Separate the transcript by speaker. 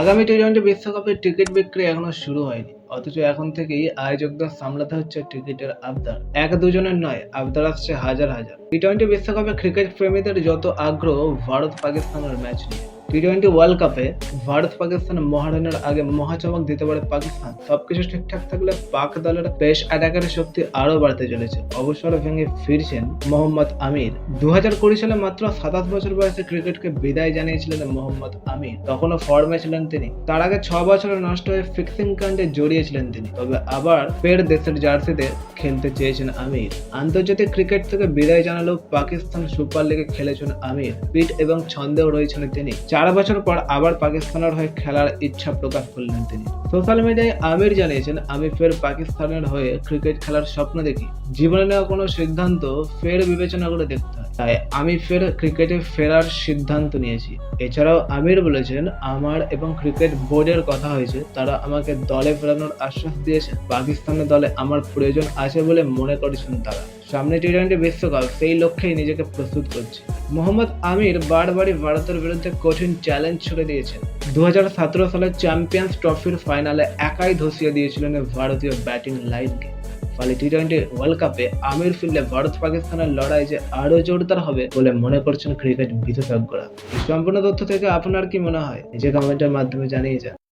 Speaker 1: আগামী টি-টোয়েন্টি বিশ্বকাপের টিকিট বিক্রি এখনো শুরু হয়নি, অথচ এখন থেকেই আয়োজকদের সামলাতে হচ্ছে টিকিটের আবদার। এক দুজনের নয়, আবদার আসছে হাজার হাজার। টি-টোয়েন্টি বিশ্বকাপে ক্রিকেট প্রেমীদের যত আগ্রহ ভারত পাকিস্তানের ম্যাচ নিয়ে। টি-টোয়েন্টি ওয়ার্ল্ড কাপে ভারত পাকিস্তান মহারণের আগে মহাচমক দিতে পারে পাকিস্তান। সবকিছু ঠিকঠাক থাকলে পাক দলের পেস অ্যাটাকারের শক্তি আরো বাড়তে চলেছে। অবসর ভেঙে ফিরছেন মোহাম্মদ আমির। 2020 সালে মাত্র 27 বছর বয়সে ক্রিকেটকে বিদায় জানিয়েছিলেন মোহাম্মদ আমির। তখনও ফর্মে ছিলেন তিনি। তার আগে 6 বছরে নষ্ট হয়ে ফিক্সিং কাণ্ডে জড়িয়েছিলেন তিনি। তবে আবার ফের দেশের জার্সিতে খেলতে চেয়েছেন আমির। আন্তর্জাতিক ক্রিকেট থেকে বিদায় জানালেও পাকিস্তান সুপার লিগে খেলেছেন আমির। পিট এবং ছন্দেও রয়েছেন তিনি। 4 বছর পর আবার পাকিস্তানের হয়ে খেলার ইচ্ছা প্রকাশ করলেন তিনি। সোশ্যাল মিডিয়ায় আমির জানিয়েছেন, আমি ফের পাকিস্তানের হয়ে ক্রিকেট খেলার স্বপ্ন দেখি। জীবনে নেওয়া কোনো সিদ্ধান্ত ফের বিবেচনা করে দেখতে হয়, তাই আমি ফের ক্রিকেটে ফেরার সিদ্ধান্ত নিয়েছি। এছাড়াও আমির বলেছেন, আমার এবং ক্রিকেট বোর্ডের কথা হয়েছে, তারা আমাকে দলে ফেরানোর আশ্বাস দিয়েছে। পাকিস্তানের দলে আমার প্রয়োজন আছে বলে মনে করছেন তারা। সামনে টি-টোয়েন্টি বিশ্বকাপ, সেই লক্ষ্যেই নিজেকে প্রস্তুত করছে। মোহাম্মদ আমির বারবারই ভারতের বিরুদ্ধে কঠিন চ্যালেঞ্জ ছুড়ে দিয়েছেন। 2017 সালে চ্যাম্পিয়ন্স ট্রফির ফাইনালে একাই ধসিয়ে দিয়েছিলেন ভারতীয় ব্যাটিং লাইনকে। ফলে টি-টোয়েন্টি ওয়ার্ল্ড কাপে আমির ফিরলে ভারত পাকিস্তানের লড়াই যে আরো জোরদার হবে বলে মনে করছেন ক্রিকেট বিশেষজ্ঞরা। এই সম্পূর্ণ তথ্য থেকে আপনার কি মনে হয়, নিজে কমেন্টের মাধ্যমে জানিয়ে যান।